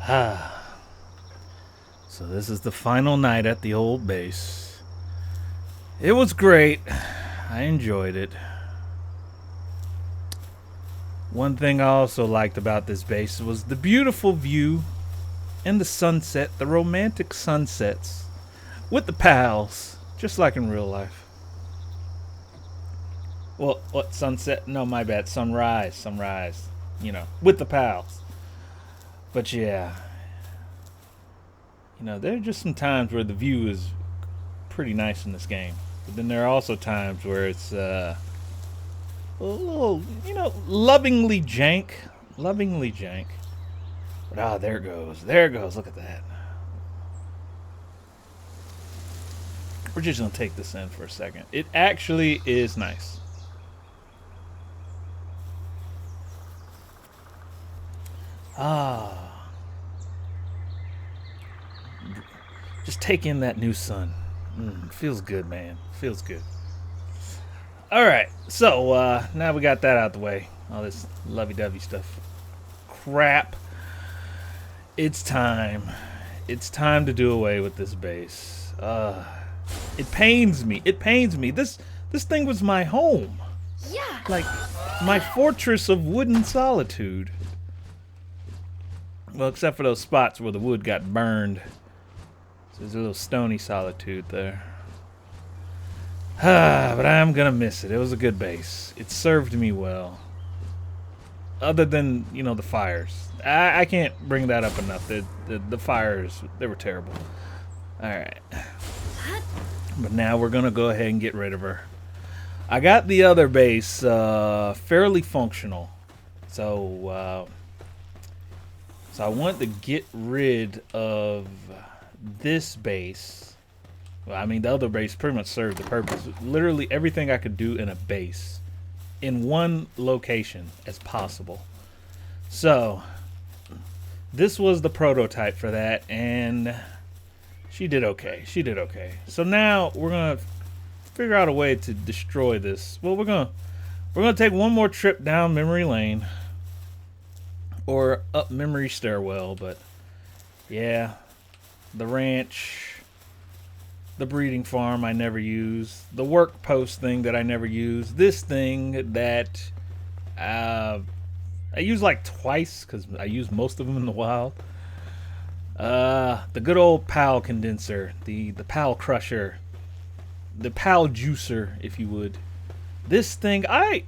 So this is the final night at the old base. It was great. I enjoyed it. One thing I also liked about this base was the beautiful view and the sunset, the romantic sunsets with the pals, just like in real life. Well, what sunset? No, my bad. Sunrise, sunrise. With the pals. But yeah, there are just some times where the view is pretty nice in this game. But then there are also times where it's a little, lovingly jank. Lovingly jank. But there it goes. There it goes. Look at that. We're just going to take this in for a second. It actually is nice. Just take in that new sun. Feels good, man. Feels good. All right, so now we got that out the way. All this lovey-dovey stuff. Crap. It's time. It's time to do away with this base. It pains me. It pains me. This thing was my home. Yeah. Like my fortress of wooden solitude. Well, except for those spots where the wood got burned. So there's a little stony solitude there. But I'm gonna miss it. It was a good base. It served me well. Other than, the fires. I can't bring that up enough. The fires, they were terrible. Alright. But now we're gonna go ahead and get rid of her. I got the other base fairly functional. So I want to get rid of this base. Well, I mean, the other base pretty much served the purpose. Literally everything I could do in a base in one location as possible. So, this was the prototype for that, and she did okay. She did okay. So now we're going to figure out a way to destroy this. Well, we're going to take one more trip down memory lane. Or up memory stairwell, but yeah, the ranch, the breeding farm I never used, the work post thing that I never used, this thing that I used like twice because I used most of them in the wild. The good old PAL condenser, the PAL crusher, the PAL juicer, if you would. This thing, I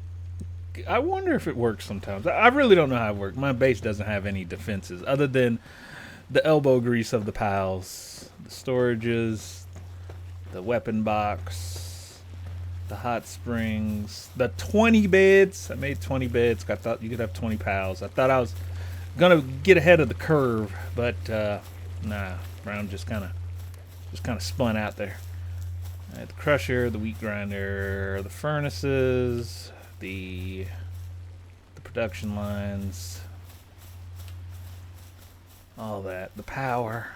wonder if it works sometimes. I really don't know how it works. My base doesn't have any defenses other than the elbow grease of the pals, the storages, the weapon box, the hot springs, the 20 beds. I made 20 beds. I thought you could have 20 pals. I thought I was gonna get ahead of the curve, but nah. Brown just kind of spun out there. The crusher, the wheat grinder, the furnaces. The production lines, all that, the power,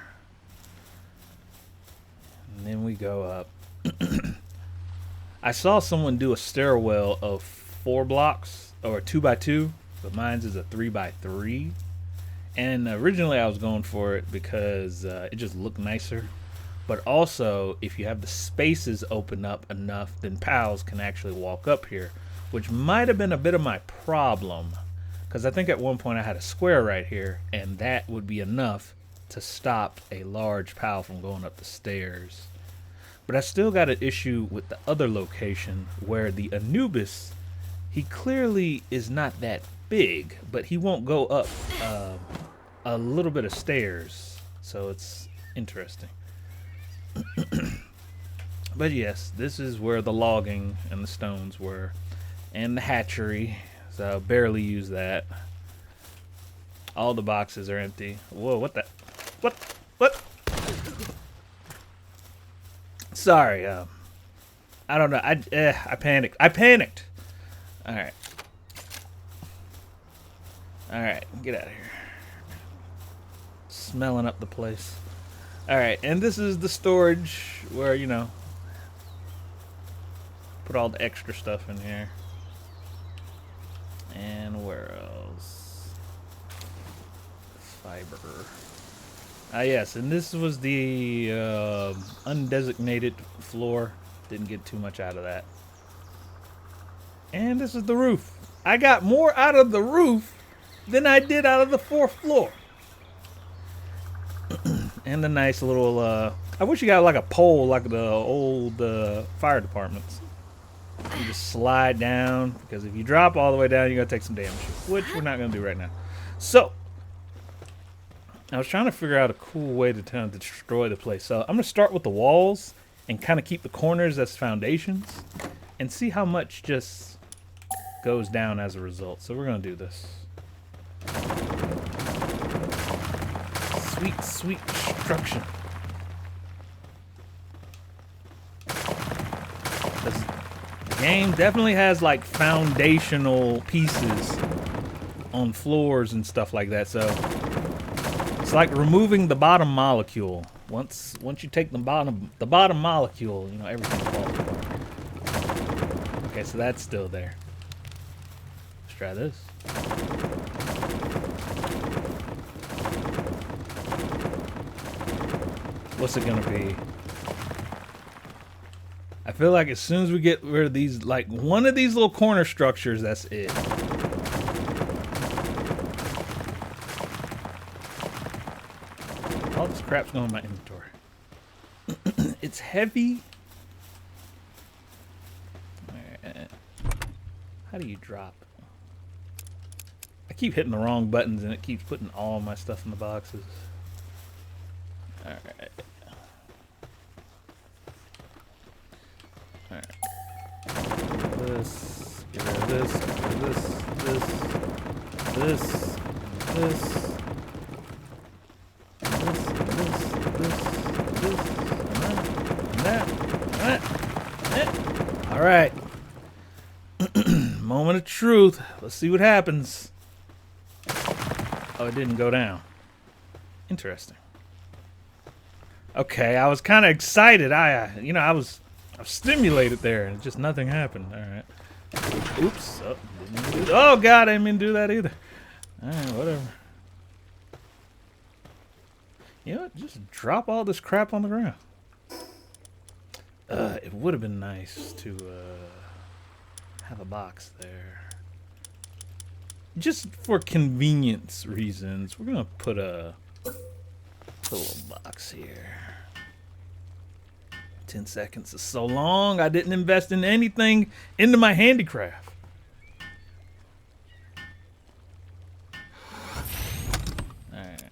and then we go up. I saw someone do a stairwell of 4 blocks or a 2x2, but mine's is a 3x3. And originally I was going for it because it just looked nicer. But also, if you have the spaces open up enough, then pals can actually walk up here. Which might have been a bit of my problem, because I think at one point I had a square right here, and that would be enough to stop a large pal from going up the stairs. But I still got an issue with the other location, where the Anubis, he clearly is not that big, but he won't go up a little bit of stairs, so it's interesting. But yes, this is where the logging and the stones were. And the hatchery, so I barely use that. All the boxes are empty. Whoa, what the? What? Sorry, I don't know. I panicked. All right, get out of here. Smelling up the place. All right, and this is the storage where put all the extra stuff in here. And where else? Fiber. Ah, yes, and this was the undesignated floor. Didn't get too much out of that. And this is the roof. I got more out of the roof than I did out of the 4th floor. And the nice little, I wish you got like a pole like the old fire departments. You just slide down, because if you drop all the way down, you're going to take some damage, which we're not going to do right now. So, I was trying to figure out a cool way to kind of destroy the place. So, I'm going to start with the walls and kind of keep the corners as foundations and see how much just goes down as a result. So, we're going to do this. Sweet, sweet destruction. The game definitely has like foundational pieces on floors and stuff like that. So it's like removing the bottom molecule. Once you take the bottom molecule, you know, everything falls apart. Okay, so that's still there. Let's try this. What's it gonna be? I feel like as soon as we get rid of these, like one of these little corner structures, that's it. All this crap's going in my inventory. It's heavy. How do you drop? I keep hitting the wrong buttons and it keeps putting all my stuff in the boxes. Alright. Alright. This. Get rid of this. Get rid of this. This. This. All right. Moment of truth. Let's see what happens. Oh, it didn't go down. Interesting. Okay, I was kind of excited. I was stimulated there, and just nothing happened. All right. Oops. Oh God, I didn't mean to do that either. All right, whatever. You know what? Just drop all this crap on the ground. It would have been nice to have a box there. Just for convenience reasons, we're gonna put a little box here. 10 seconds is so long. I didn't invest in anything into my handicraft. Alright.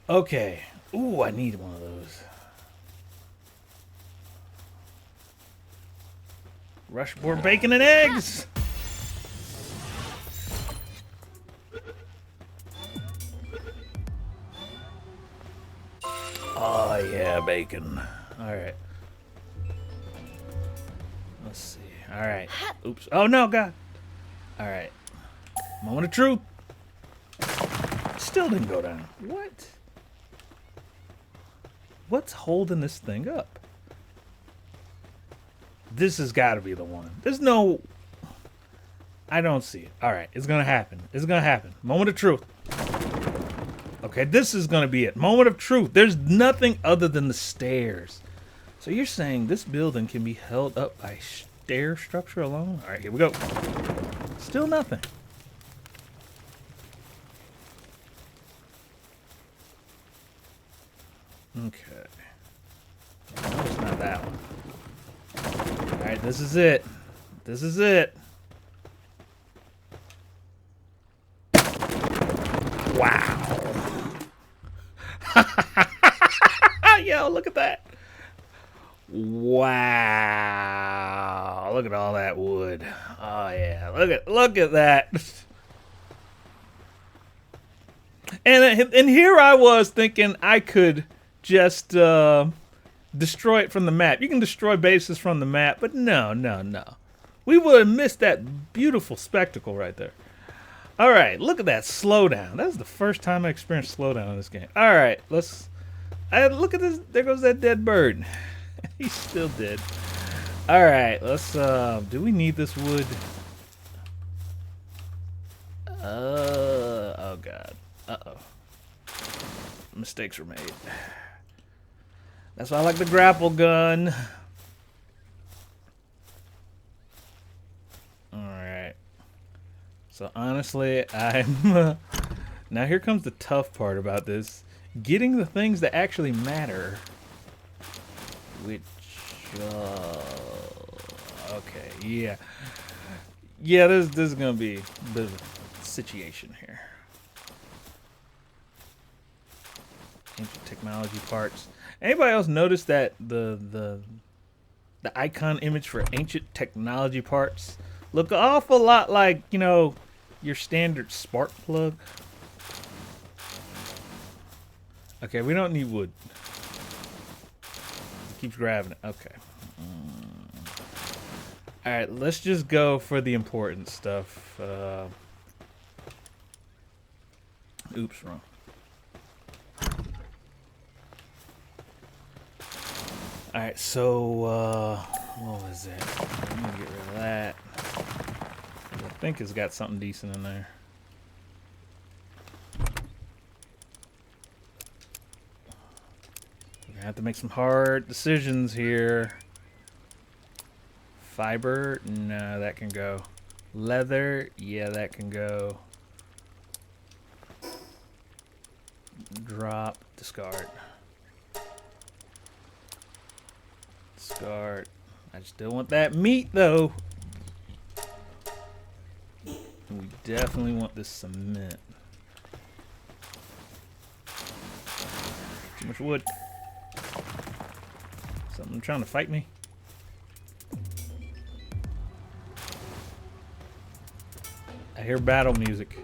Okay. Ooh, I need one of those. Rushboard bacon and eggs! Oh yeah, bacon. Alright. Let's see. Alright. Oops. Oh no, God. Alright. Moment of truth. Still didn't go down. What? What's holding this thing up? This has got to be the one. There's no... I don't see it. All right, it's going to happen. It's going to happen. Moment of truth. Okay, this is going to be it. Moment of truth. There's nothing other than the stairs. So you're saying this building can be held up by stair structure alone? All right, here we go. Still nothing. Okay. No, it's not that one. Alright, this is it. This is it. Wow. Yo, look at that. Wow. Look at all that wood. Oh yeah. Look at that. And here I was thinking I could just destroy it from the map. You can destroy bases from the map, but no. We would have missed that beautiful spectacle right there. All right, look at that slowdown. That's the first time I experienced slowdown in this game. All right, let's... look at this. There goes that dead bird. He's still dead. All right, let's... do we need this wood? God. Uh-oh. Mistakes were made. That's why I like the grapple gun. Alright. So honestly, I'm... now here comes the tough part about this. Getting the things that actually matter. Which... okay, yeah. Yeah, this is gonna be a bit of a situation here. Ancient technology parts. Anybody else notice that the icon image for ancient technology parts look an awful lot like, you know, your standard spark plug? Okay, we don't need wood. It keeps grabbing it. Okay. Alright, let's just go for the important stuff. Oops, wrong. Alright, so, what was it? I'm gonna get rid of that. I think it's got something decent in there. We're gonna have to make some hard decisions here. Fiber, no, that can go. Leather, yeah, that can go. Drop, discard. Discard. I still want that meat, though. And we definitely want this cement. Too much wood. Something trying to fight me? I hear battle music.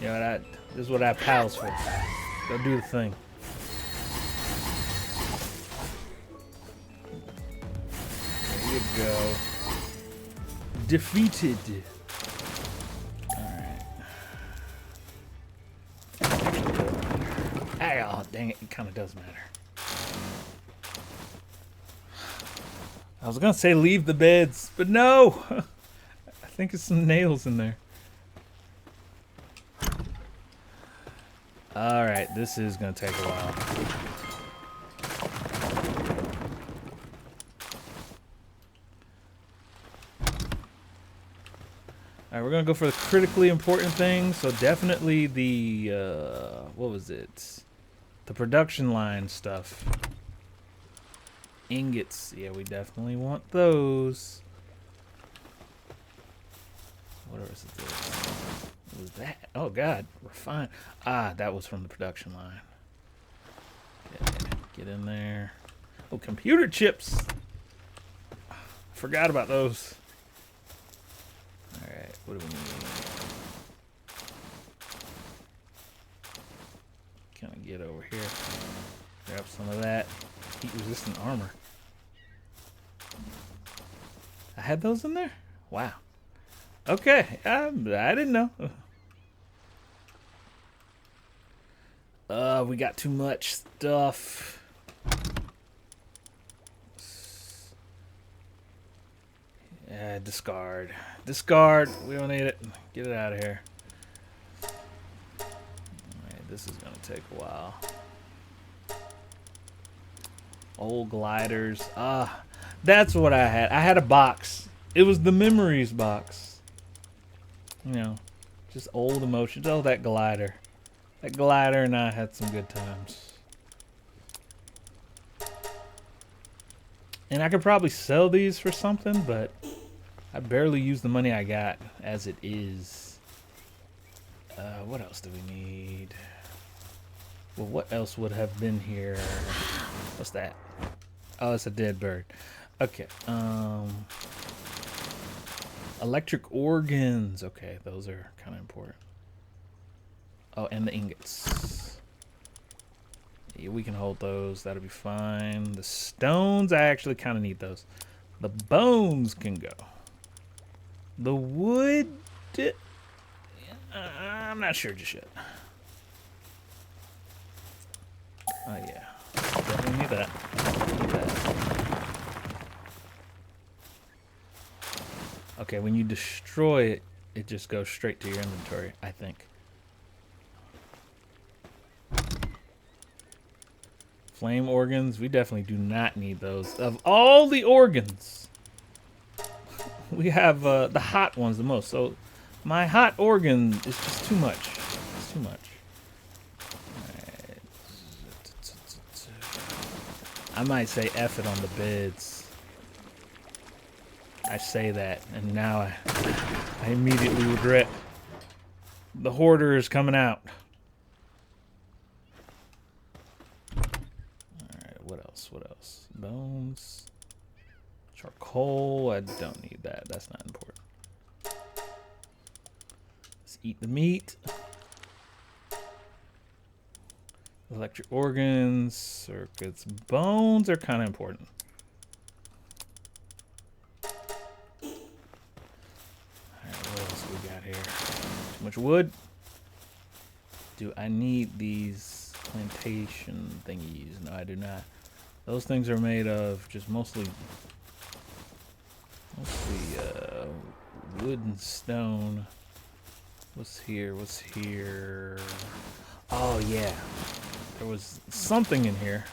You know, this is what I have pals for. Go do the thing. There you go. Defeated. Alright. Oh, dang it. It kind of does matter. I was going to say leave the beds, but no! I think it's some nails in there. Alright, this is going to take a while. Alright, we're going to go for the critically important things. So definitely the, what was it? The production line stuff. Ingots. Yeah, we definitely want those. What is this? What was that? Oh, God. Refined. Ah, that was from the production line. Okay, get in there. Oh, computer chips. Forgot about those. Alright, what do we need? Kind of get over here. Grab some of that. Heat-resistant armor. I had those in there? Wow. Okay, I didn't know. We got too much stuff. Yeah, discard. Discard. We don't need it. Get it out of here. Alright, this is gonna take a while. Old gliders. Ah, that's what I had. I had a box. It was the memories box. You know, just old emotions. Oh, that glider. That glider and I had some good times. And I could probably sell these for something, but I barely use the money I got as it is. What else do we need? Well, what else would have been here? What's that? Oh, it's a dead bird. Okay. Electric organs. Okay, those are kind of important. Oh, and the ingots. Yeah, we can hold those. That'll be fine. The stones, I actually kind of need those. The bones can go. The wood, I'm not sure just yet. Oh yeah, definitely need that. Need that. Okay, when you destroy it, it just goes straight to your inventory, I think. flame organs. We definitely do not need those. Of all the organs, we have the hot ones the most. So my hot organ is just too much. It's too much. Alright. I might say F it on the beds. I say that, and now I immediately regret. The hoarder is coming out. Alright, what else? What else? Bones. Charcoal. I don't need that. That's not important. Let's eat the meat. Electric organs, circuits, bones are kind of important. Alright, what else we got here? Too much wood. Do I need these plantation thingies? No, I do not. Those things are made of just mostly wood and stone. What's here? What's here? Oh, yeah. There was something in here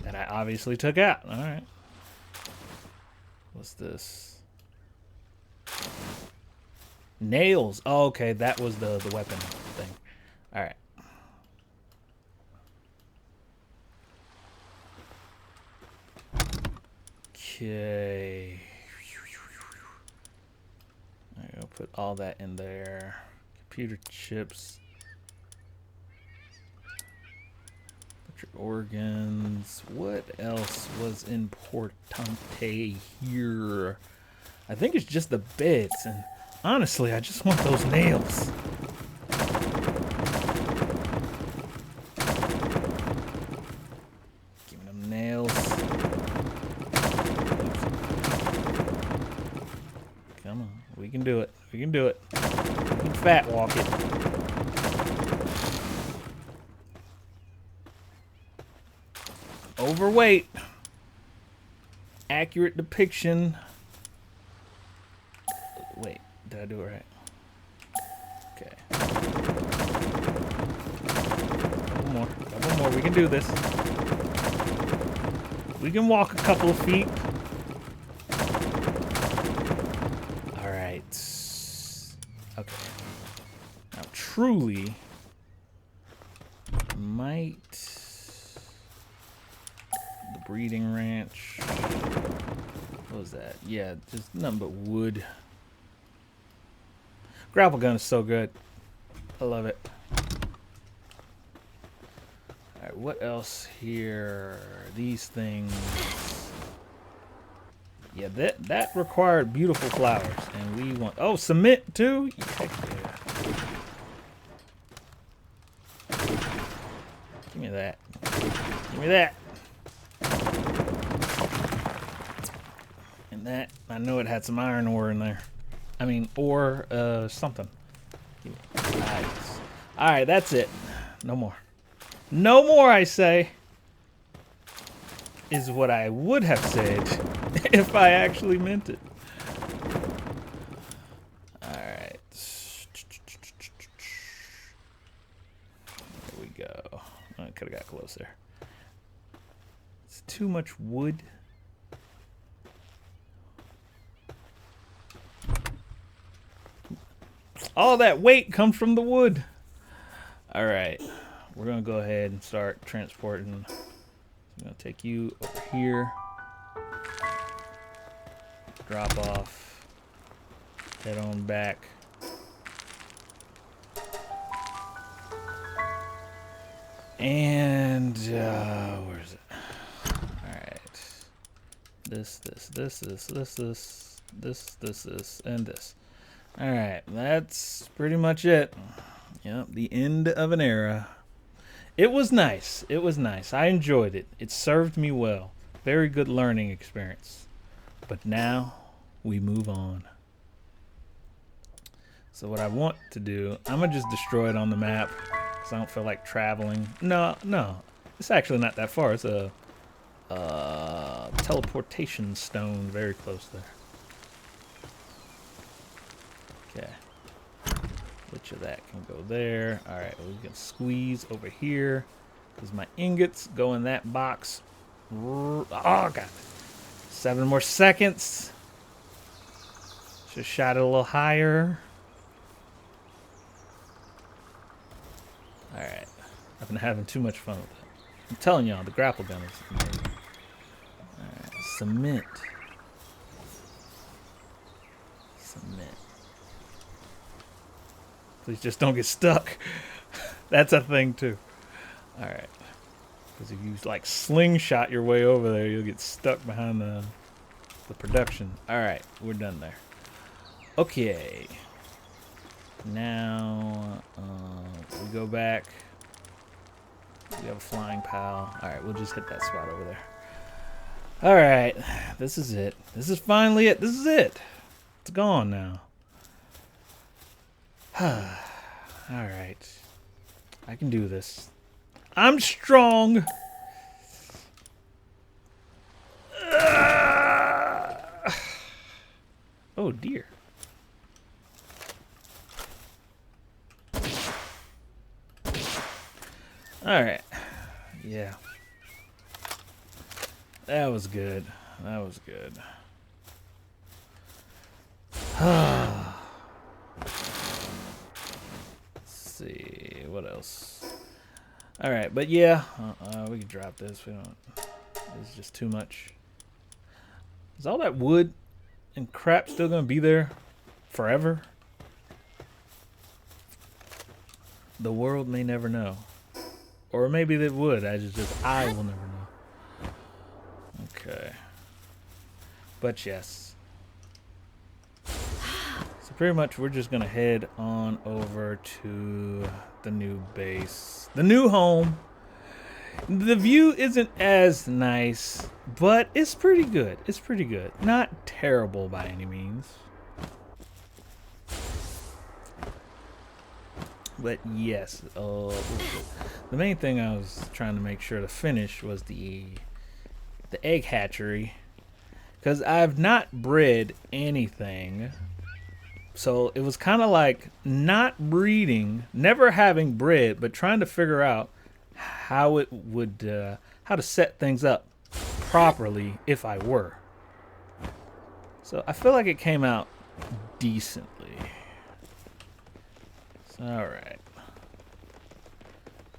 that I obviously took out. All right. What's this? Nails. Oh, okay. That was the weapon thing. All right. Okay. I'll put all that in there. Computer chips. Organs. What else was importante here? I think it's just the beds, and honestly, I just want those nails. Give me them nails. Come on, we can do it. We can do it. We can fat walk it. Overweight. Accurate depiction. Wait, did I do it right? Okay. Couple more. We can do this. We can walk a couple of feet. All right. Okay. Now, truly, might. Breeding ranch. What was that? Yeah, just nothing but wood. Grapple gun is so good. I love it. Alright, what else here? These things. Yeah, that required beautiful flowers. And we want... Oh, cement too? Heck yeah. Give me that. Give me that. That I know it had some iron ore in there. I mean, ore, something. Nice. All right, that's it. No more. No more, I say. Is what I would have said if I actually meant it. All right. There we go. I could have got closer. It's too much wood. All that weight comes from the wood. All right, we're gonna go ahead and start transporting. I'm gonna take you over here. Drop off. Head on back. And where is it? All right. This, and this. Alright, that's pretty much it. Yep, the end of an era. It was nice. It was nice. I enjoyed it. It served me well. Very good learning experience. But now, we move on. So what I want to do, I'm going to just destroy it on the map. Because I don't feel like traveling. No. It's actually not that far. It's a teleportation stone very close there. Okay, which of that can go there? All right, we can squeeze over here. Because my ingots go in that box. Oh, God. 7 more seconds. Just shot it a little higher. Alright. I've been having too much fun with it. I'm telling y'all, the grapple gun is amazing. Alright. Cement. Cement. Please just don't get stuck. That's a thing too. Alright. Because if you like slingshot your way over there, you'll get stuck behind the production. Alright, we're done there. Okay. Now, we go back. We have a flying pal. Alright, we'll just hit that spot over there. Alright, this is it. This is finally it. This is it. It's gone now. Alright. I can do this. I'm strong. Oh dear. Alright. Yeah. That was good. That was good. Let's see. What else? Alright, but yeah. We can drop this. We don't. It's just too much. Is all that wood and crap still gonna be there forever? The world may never know. Or maybe they would. I will never know. Okay. But yes. So pretty much we're just gonna head on over to the new base. The new home. The view isn't as nice, but it's pretty good. It's pretty good. Not terrible by any means. But yes, the main thing I was trying to make sure to finish was the egg hatchery, because I've not bred anything, so it was kind of like not breeding, never having bred, but trying to figure out how it would how to set things up properly if I were. So I feel like it came out decently. Alright.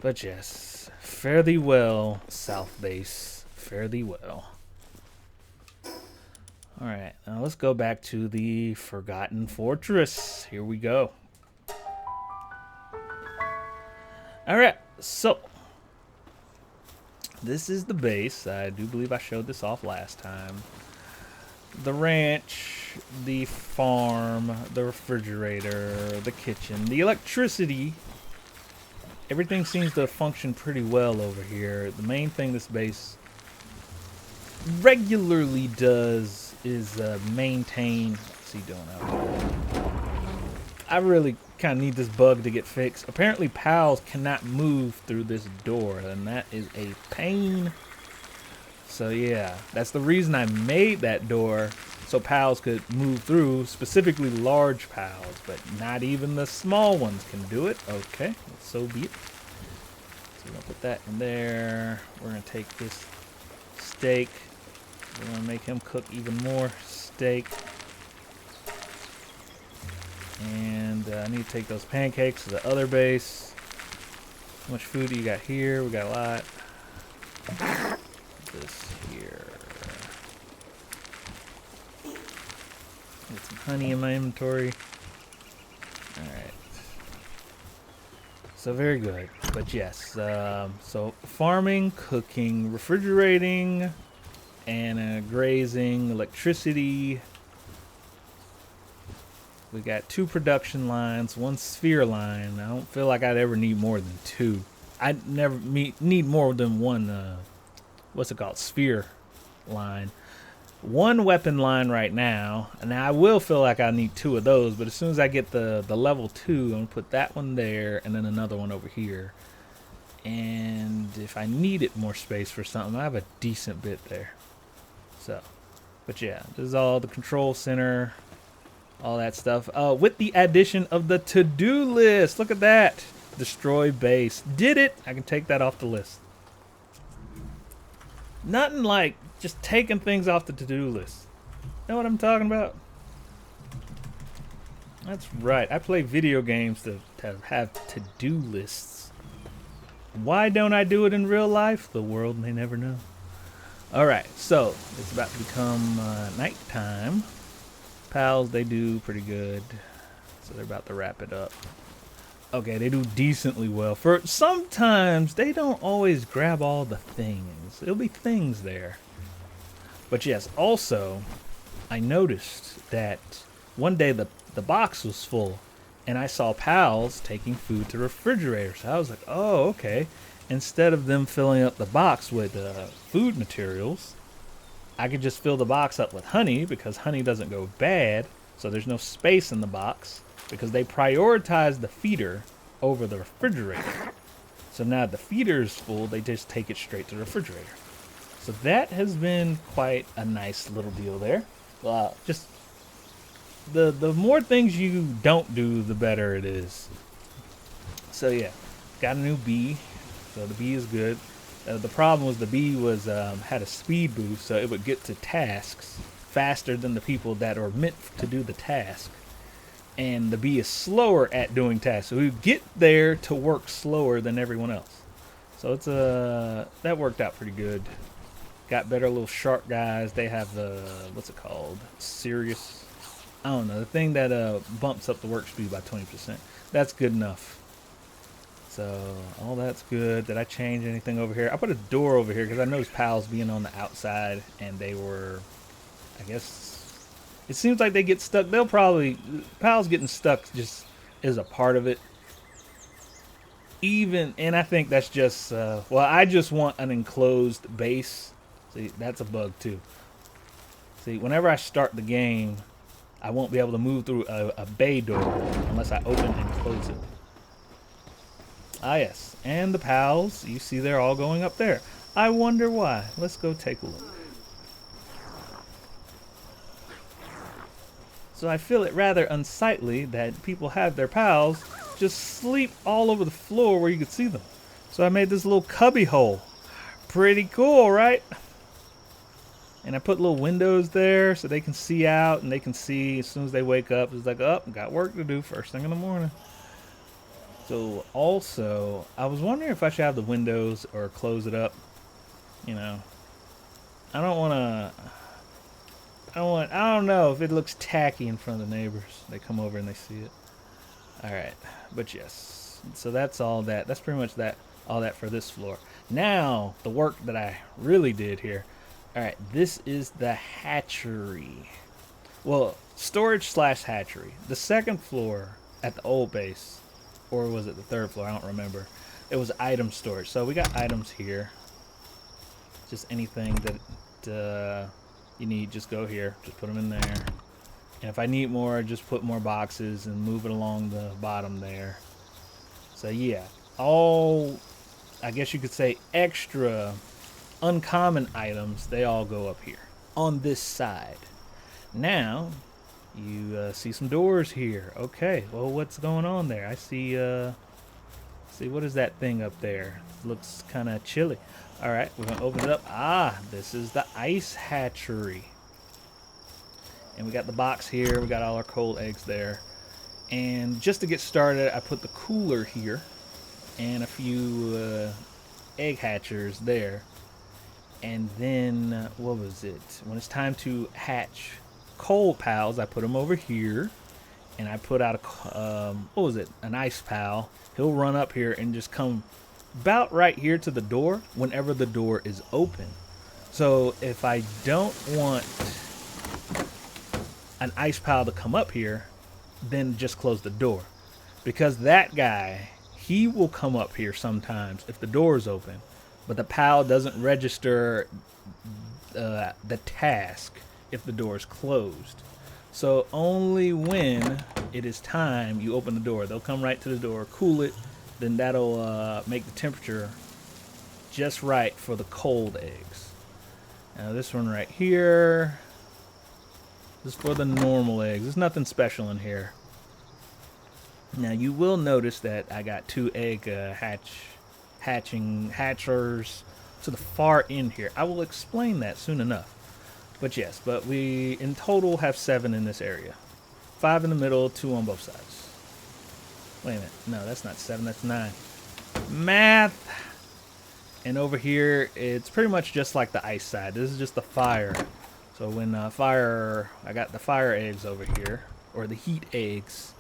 But yes, fare thee well, South Base. Fare thee well. Alright, now let's go back to the Forgotten Fortress. Here we go. Alright, so this is the base. I do believe I showed this off last time. The ranch, the farm, the refrigerator, the kitchen, the electricity. Everything seems to function pretty well over here. The main thing this base regularly does is maintain. What's he doing out here? I really kind of need this bug to get fixed. Apparently pals cannot move through this door, and that is a pain. So yeah, that's the reason I made that door, so pals could move through, specifically large pals, but not even the small ones can do it. Okay, so be it. So we're gonna put that in there. We're gonna take this steak. We're gonna make him cook even more steak. And I need to take those pancakes to the other base. How much food do you got here? We got a lot. This here. Get some honey in my inventory. Alright. So very good. But yes, so farming, cooking, refrigerating, and grazing, electricity. We got 2 production lines, 1 sphere line. I don't feel like I'd ever need more than 2. I'd never need more than 1, what's it called, sphere line. 1 weapon line right now, and I will feel like I need 2 of those, but as soon as I get the level 2, I'm going to put that one there, and then another one over here. And if I needed more space for something, I have a decent bit there. So, but yeah, this is all the control center. All that stuff. With the addition of the to-do list. Look at that. Destroy base. Did it. I can take that off the list. Nothing like just taking things off the to-do list. Know what I'm talking about? That's right. I play video games to have to-do lists. Why don't I do it in real life? The world may never know. Alright, so it's about to become nighttime. Pals, they do pretty good. So they're about to wrap it up. Okay, they do decently well. For sometimes they don't always grab all the things. There'll be things there. But yes, also I noticed that one day the box was full and I saw pals taking food to the refrigerator. So I was like, oh, okay. Instead of them filling up the box with food materials, I could just fill the box up with honey because honey doesn't go bad. So there's no space in the box because they prioritize the feeder over the refrigerator. So now the feeder is full, they just take it straight to the refrigerator. So that has been quite a nice little deal there. Just the more things you don't do, the better it is. So yeah, got a new bee. So the bee is good. The problem was the bee was had a speed boost, so it would get to tasks faster than the people that are meant to do the task. And the bee is slower at doing tasks, so we get there to work slower than everyone else. So it's that worked out pretty good. Got better little shark guys. They have the what's it called? Serious. I don't know, the thing that bumps up the work speed by 20%. That's good enough. So all that's good. Did I change anything over here? I put a door over here because I noticed pals being on the outside, and they were, I guess. It seems like they get stuck. They'll probably, pals getting stuck just is a part of it. And I think that's just, well, I just want an enclosed base. See, that's a bug too. See, whenever I start the game, I won't be able to move through a bay door unless I open and close it. Ah, yes. And the pals, you see they're all going up there. I wonder why. Let's go take a look. So I feel it rather unsightly that people have their pals just sleep all over the floor where you could see them. So I made this little cubby hole. Pretty cool, right? And I put little windows there so they can see out and they can see as soon as they wake up. It's like, oh, got work to do first thing in the morning. So also, I was wondering if I should have the windows or close it up. You know, I don't know if it looks tacky in front of the neighbors. They come over and they see it. All right, but yes. So that's all that. That's pretty much all that for this floor. Now, the work that I really did here. All right, this is the hatchery. Well, storage / hatchery. The second floor at the old base, or was it the third floor? I don't remember. It was item storage. So we got items here. Just anything that you need, just go here. Just put them in there. And if I need more, just put more boxes and move it along the bottom there. So yeah, all, I guess you could say, extra uncommon items, they all go up here on this side. Now you see some doors here. Okay, well, what's going on there? I see what is that thing up there? Looks kind of chilly. All right, we're gonna open it up. Ah, this is the ice hatchery. And we got the box here. We got all our cold eggs there. And just to get started, I put the cooler here and a few egg hatchers there. And then, what was it? When it's time to hatch cold pals, I put them over here. And I put out an ice pal. He'll run up here and just come about right here to the door whenever the door is open. So if I don't want an ice pal to come up here, then just close the door. Because that guy, he will come up here sometimes if the door is open. But the pal doesn't register the task if the door is closed. So only when it is time you open the door. They'll come right to the door, cool it, then that'll make the temperature just right for the cold eggs. Now this one right here, this is for the normal eggs. There's nothing special in here. Now you will notice that I got 2 egg hatchers to the far end here. I will explain that soon enough. But yes, but we in total have 7 in this area. 5 in the middle, 2 on both sides. Wait a minute. No, that's not 7, that's 9. Math! And over here, it's pretty much just like the ice side. This is just the fire. So when I got the fire eggs over here, or the heat eggs.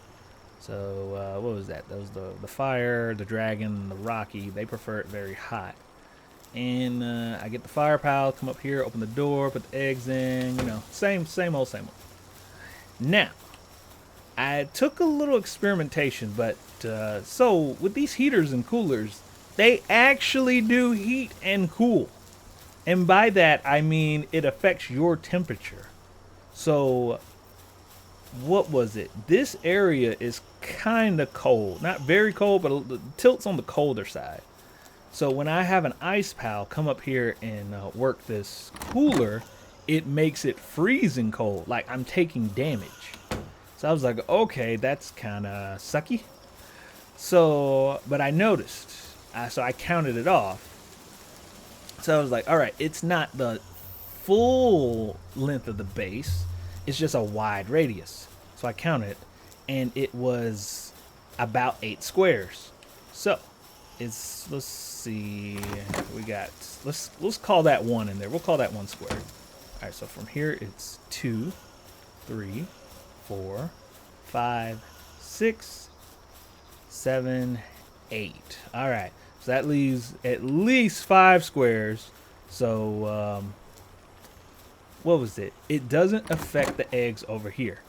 So what was that? That was the fire, the dragon, the rocky. They prefer it very hot. And I get the fire pile, come up here, open the door, put the eggs in. You know, same old, same old. Now, I took a little experimentation, but so with these heaters and coolers, they actually do heat and cool. And by that, I mean it affects your temperature. So, what was it? This area is kind of cold. Not very cold, but tilts on the colder side. So when I have an ice pal come up here and work this cooler, it makes it freezing cold. Like I'm taking damage. So I was like, okay, that's kind of sucky. So, but I noticed. So I counted it off. So I was like, all right, it's not the full length of the base. It's just a wide radius. So I counted, and it was about 8 squares. So it's, let's see, we got, let's call that 1 in there. We'll call that 1 square. All right, so from here it's 2, 3, 4, 5, 6, 7, 8. All right. So that leaves at least 5 squares. So, what was it? It doesn't affect the eggs over here.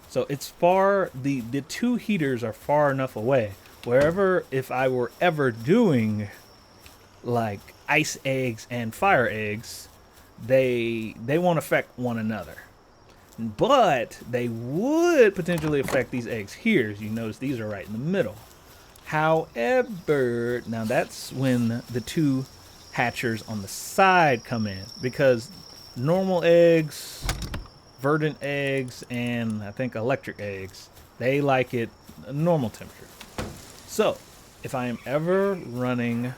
So it's far, the 2 heaters are far enough away. Wherever, if I were ever doing like ice eggs and fire eggs, they won't affect one another. But they would potentially affect these eggs here. As you notice, these are right in the middle. However, now that's when the 2 hatchers on the side come in, because normal eggs, verdant eggs, and I think electric eggs, they like it a normal temperature. So, if I am ever running,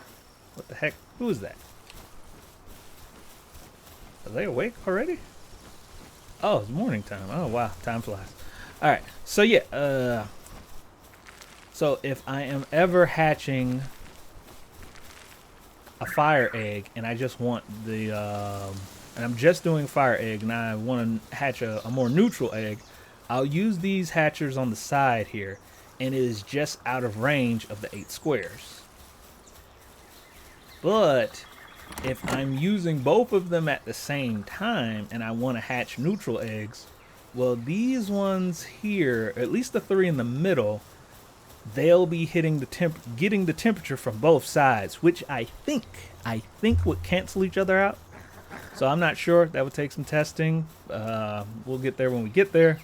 what the heck, who is that? Are they awake already? Oh, it's morning time. Oh, wow, time flies. All right, so yeah, so if I am ever hatching a fire egg and I just want the, and I'm just doing fire egg and I want to hatch a more neutral egg, I'll use these hatchers on the side here, and it is just out of range of the 8 squares. But if I'm using both of them at the same time and I want to hatch neutral eggs, well, these ones here, at least the 3 in the middle, they'll be hitting getting the temperature from both sides, which I think would cancel each other out. So I'm not sure. That would take some testing. We'll get there when we get there.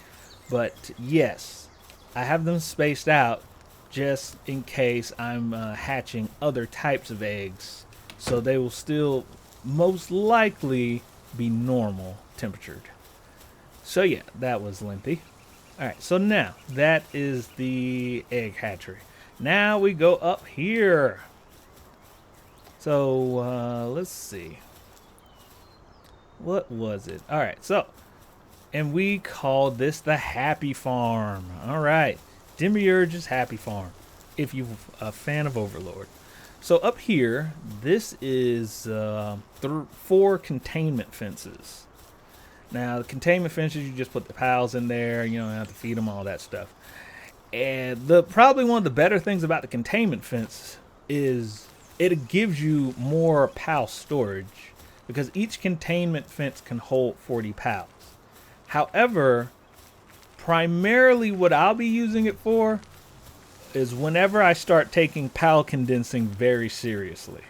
But yes, I have them spaced out just in case I'm hatching other types of eggs. So they will still most likely be normal temperatured. So yeah, that was lengthy. Alright, so now that is the egg hatchery. Now we go up here. So let's see. What was it? Alright, so, and we called this the Happy Farm. Alright, Demiurge's Happy Farm, if you're a fan of Overlord. So up here, this is 4 containment fences. Now, the containment fences, you just put the pals in there. You don't have to feed them, all that stuff. And probably one of the better things about the containment fence is it gives you more pal storage, because each containment fence can hold 40 pals. However, primarily what I'll be using it for is whenever I start taking pal condensing very seriously.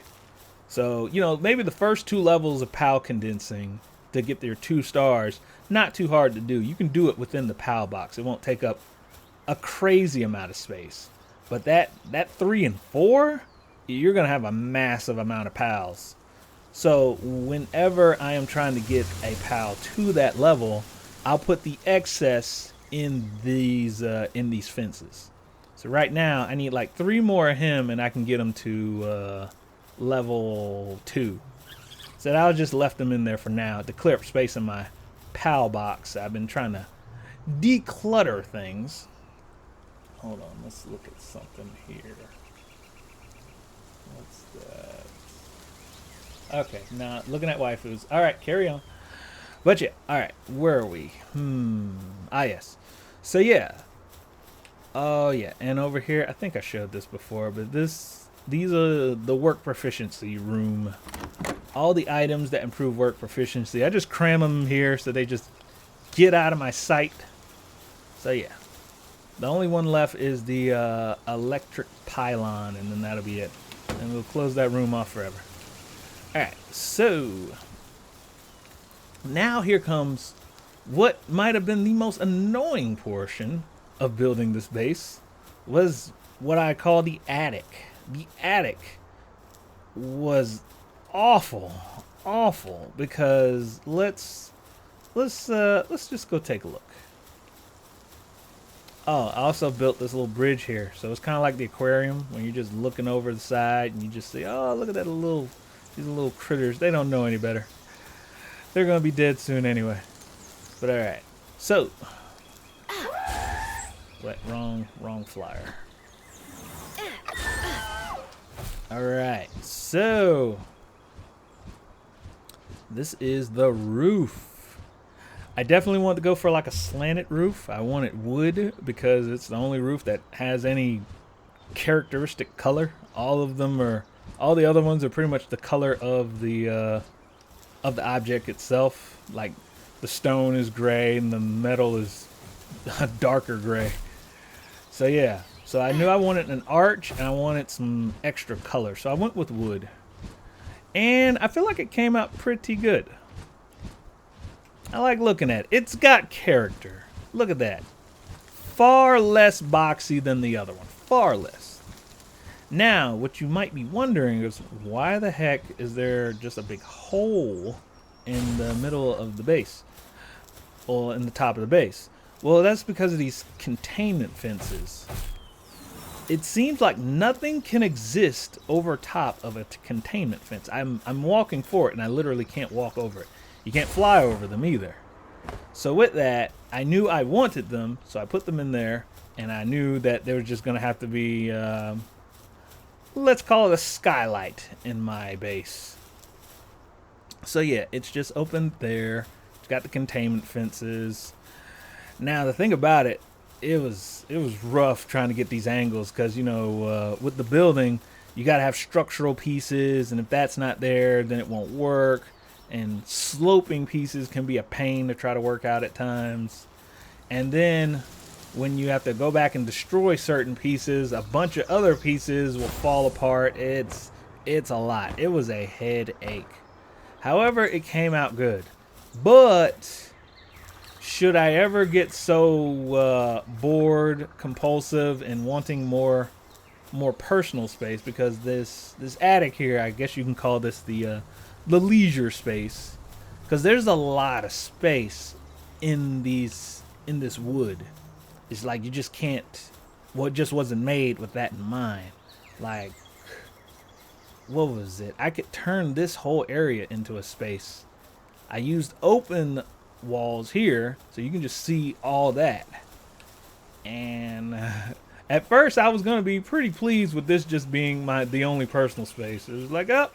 So, you know, maybe the first 2 levels of pal condensing to get their 2 stars, not too hard to do. You can do it within the pal box. It won't take up a crazy amount of space. But that 3 and 4, you're going to have a massive amount of pals. So whenever I am trying to get a pal to that level, I'll put the excess in these fences. So right now I need like 3 more of him and I can get him to level 2. So I'll just left them in there for now to clear up space in my PAL box. I've been trying to declutter things. Hold on, let's look at something here. What's that? Okay, now looking at waifus. Alright, carry on. But yeah, alright, where are we? Yes. So yeah. Oh yeah, and over here, I think I showed this before, but these are the work proficiency room. All the items that improve work proficiency. I just cram them here so they just get out of my sight. So yeah. The only one left is the electric pylon, and then that'll be it. And we'll close that room off forever. Alright, so now here comes what might have been the most annoying portion of building this base, was what I call the attic. The attic was awful, because let's just go take a look. Oh, I also built this little bridge here, so it's kind of like the aquarium when you're just looking over the side and you just see, oh, look at that these little critters. They don't know any better. They're gonna be dead soon anyway. But all right, so what? Wrong flyer. All right, so this is the roof. I definitely want to go for like a slanted roof. I want it wood because it's the only roof that has any characteristic color. All the other ones are pretty much the color of the object itself. Like the stone is gray and the metal is a darker gray. So yeah, so I knew I wanted an arch and I wanted some extra color. So I went with wood. And I feel like it came out pretty good. I like looking at it. It's got character. Look at that. Far less boxy than the other one. Far less. Now, what you might be wondering is, why the heck is there just a big hole in the middle of the base? Or in the top of the base? Well, that's because of these containment fences. It seems like nothing can exist over top of a containment fence. I'm walking for it and I literally can't walk over it. You can't fly over them either. So with that, I knew I wanted them, so I put them in there, and I knew that there was just going to have to be, let's call it a skylight in my base. So yeah, it's just open there. It's got the containment fences. Now the thing about it, it was rough trying to get these angles because, you know, with the building, you got to have structural pieces, and if that's not there, then it won't work. And sloping pieces can be a pain to try to work out at times. And then when you have to go back and destroy certain pieces, a bunch of other pieces will fall apart. It's a lot. It was a headache. However, it came out good. But should I ever get so bored, compulsive, and wanting more personal space, because this attic here, I guess you can call this the leisure space, because there's a lot of space in this wood. It's like you just can't, well, it just wasn't made with that in mind. Like, what was it? I could turn this whole area into a space. I used open walls here so you can just see all that. And at first I was going to be pretty pleased with this just being the only personal space. It was like, oh,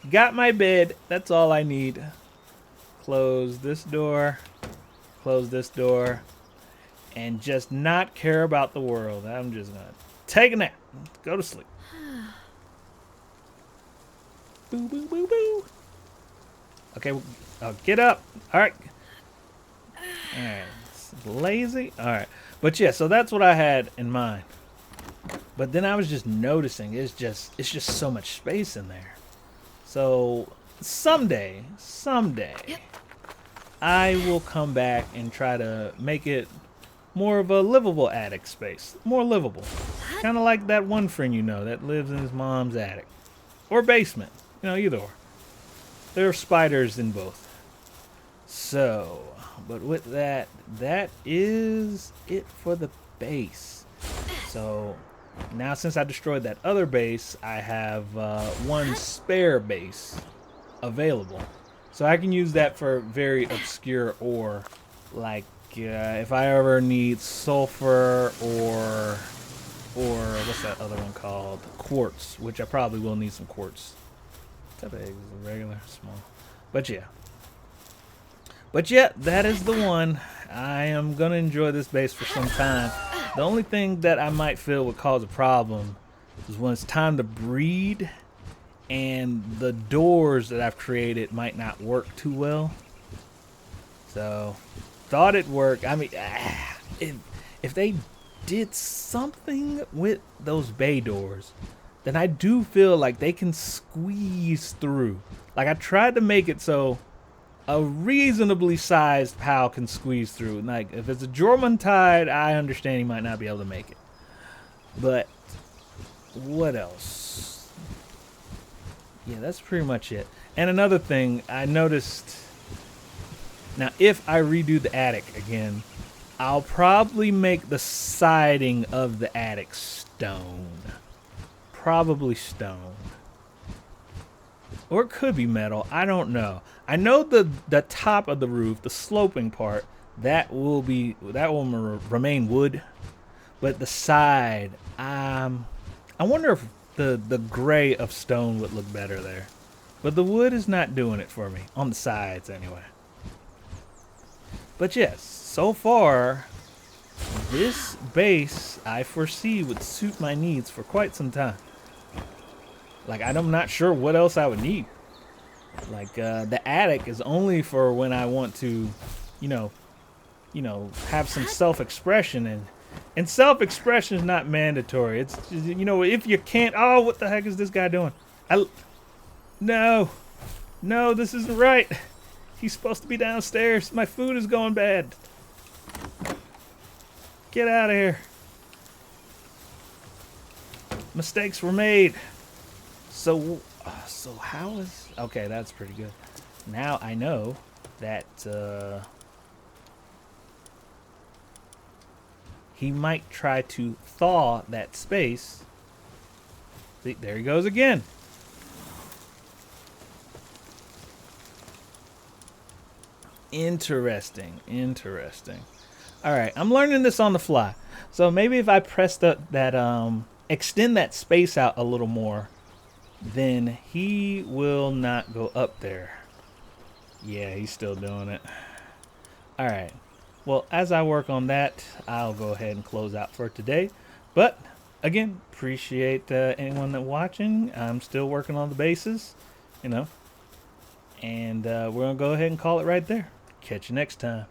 got my bed. That's all I need. Close this door. Close this door. And just not care about the world. I'm just going to take a nap. Go to sleep. Boo, boo, boo, boo. Okay, get up. All right. All right. Lazy. All right. But yeah, so that's what I had in mind. But then I was just noticing it's just so much space in there. So someday, I will come back and try to make it more of a livable attic space. More livable. Kind of like that one friend you know that lives in his mom's attic. Or basement. You know, either or. There are spiders in both. So, but with that is it for the base. So now since I destroyed that other base, I have one spare base. available. So I can use that for very obscure ore, like if I ever need sulfur or what's that other one called? Quartz, which I probably will need some quartz. What type of egg is it? Regular, small. But yeah. But yeah, that is the one. I am gonna enjoy this base for some time. The only thing that I might feel would cause a problem is when it's time to breed and the doors that I've created might not work too well. So, thought it'd work. I mean, if they did something with those bay doors, then I do feel like they can squeeze through. Like I tried to make it so a reasonably sized POW can squeeze through. Like if it's a Jormuntide, I understand he might not be able to make it. But what else? Yeah, that's pretty much it. And another thing I noticed, now if I redo the attic again, I'll probably make the siding of the attic stone. Probably stone. Or it could be metal. I don't know. I know the top of the roof, the sloping part, that will remain wood. But the side, I wonder if the gray of stone would look better there. But the wood is not doing it for me. On the sides, anyway. But yes, so far, this base, I foresee, would suit my needs for quite some time. Like, I'm not sure what else I would need. Like, the attic is only for when I want to, you know, have some self-expression. And self-expression is not mandatory. It's just, you know, if you can't, oh, what the heck is this guy doing? No, this isn't right. He's supposed to be downstairs. My food is going bad. Get out of here. Mistakes were made. So how is... Okay, that's pretty good. Now I know that he might try to thaw that space. See, there he goes again. Interesting. All right, I'm learning this on the fly. So maybe if I press extend that space out a little more, then he will not go up there. Yeah, he's still doing it. All right. Well, as I work on that, I'll go ahead and close out for today. But again, appreciate anyone that watching. I'm still working on the bases, you know. And we're going to go ahead and call it right there. Catch you next time.